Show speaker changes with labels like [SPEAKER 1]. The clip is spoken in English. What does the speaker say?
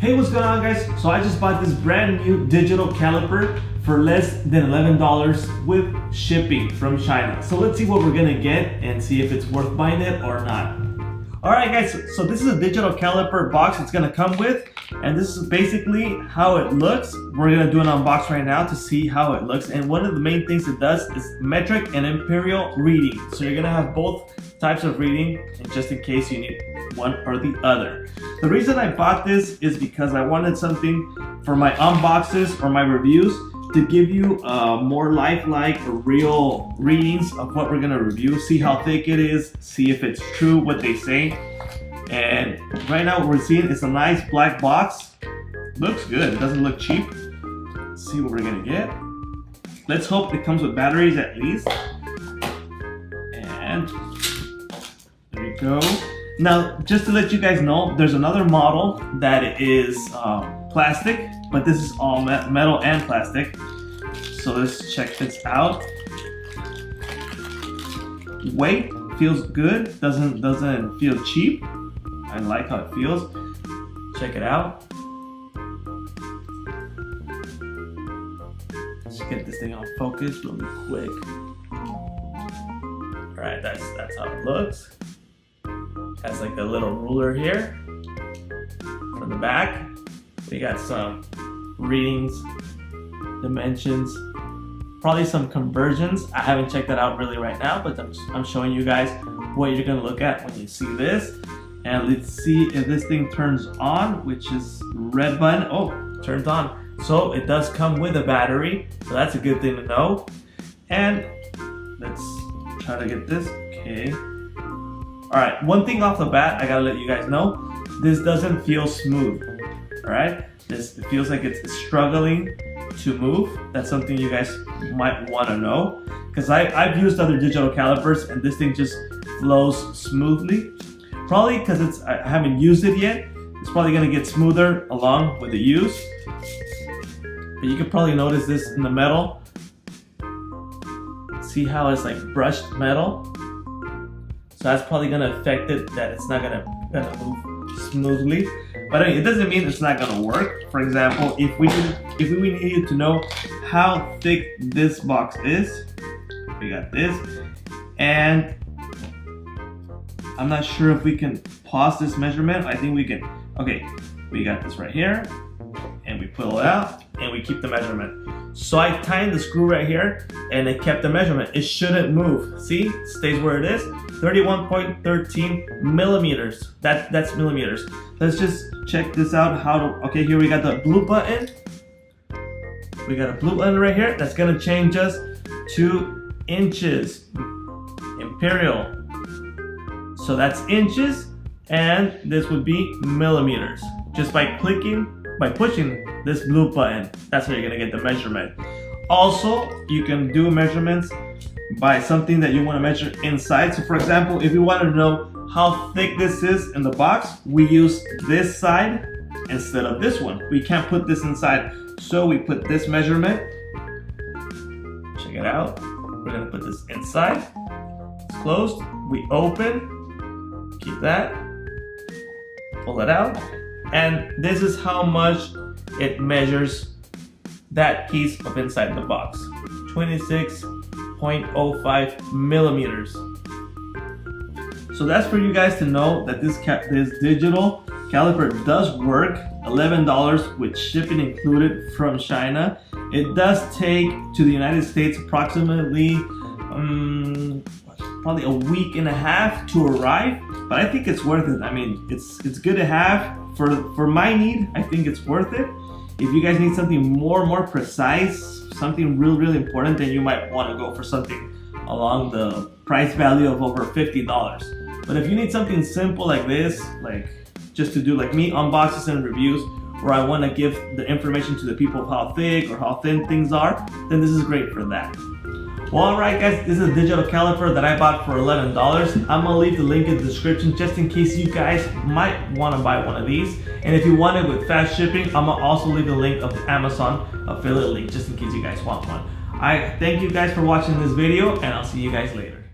[SPEAKER 1] Hey, what's going on, guys? So I just bought this brand new digital caliper for less than $11 with shipping from China. So let's see what we're gonna get and see if it's worth buying it or not. Alright guys, so this is a digital caliper box it's gonna come with, and this is basically how it looks. We're gonna do an unbox right now to see how it looks, and one of the main things it does is metric and imperial reading. So you're gonna have both types of reading, and just in case you need one or the other. The reason I bought this is because I wanted something for my unboxes or my reviews to give you more lifelike or real readings of what we're gonna review, see how thick it is, see if it's true what they say. And right now what we're seeing is a nice black box. Looks good, it doesn't look cheap. Let's see what we're gonna get. Let's hope it comes with batteries at least. And there we go. Now, just to let you guys know, there's another model that is plastic, but this is all metal and plastic. So let's check this out. Weight feels good, doesn't feel cheap. I like how it feels. Check it out. Let's get this thing on focus really quick. All right, that's how it looks. Has like a little ruler here. From the back, we got some readings, dimensions, probably some conversions. I haven't checked that out really right now, but I'm showing you guys what you're gonna look at when you see this. And let's see if this thing turns on, which is red button. Oh, turned on. So it does come with a battery, so that's a good thing to know. And let's try to get this. Okay. All right, one thing off the bat, I gotta let you guys know, this doesn't feel smooth, all right? It feels like it's struggling to move. That's something you guys might wanna know, because I've used other digital calipers and this thing just flows smoothly. Probably because I haven't used it yet. It's probably gonna get smoother along with the use. But you can probably notice this in the metal. See how it's like brushed metal? So that's probably gonna affect it, that it's not gonna move smoothly. But I mean, it doesn't mean it's not gonna work. For example, if we needed to know how thick this box is, we got this, and I'm not sure if we can pause this measurement. I think we can. Okay, we got this right here, and we pull it out, and we keep the measurement. So I tightened the screw right here, and it kept the measurement. It shouldn't move. See, it stays where it is. 31.13 millimeters. That's millimeters. Let's just check this out. Okay, here we got the blue button. We got a blue button right here. That's gonna change us to inches. Imperial. So that's inches, and this would be millimeters. Just by pushing this blue button, that's how you're gonna get the measurement. Also, you can do measurements by something that you want to measure inside. So for example, if you want to know how thick this is in the box, we use this side instead of this one. We can't put this inside, so we put this measurement. Check it out. We're gonna put this inside. It's closed. We open. Keep that. Pull it out. And this is how much it measures that piece of inside the box. 26.05 millimeters. So that's for you guys to know that this digital caliper does work. $11 with shipping included from China. It does take to the United States approximately probably a week and a half to arrive, but I think it's worth it. I mean, it's good to have for my need. I think it's worth it. If you guys need something more precise, something really important, then you might want to go for something along the price value of over $50. But if you need something simple like this, like just to do like me, unboxes and reviews, where I want to give the information to the people of how thick or how thin things are, then this is great for that. Well, alright guys, this is a digital caliper that I bought for $11. I'm gonna leave the link in the description just in case you guys might want to buy one of these. And if you want it with fast shipping, I'm gonna also leave the link of the Amazon affiliate link just in case you guys want one. I thank you guys for watching this video, and I'll see you guys later.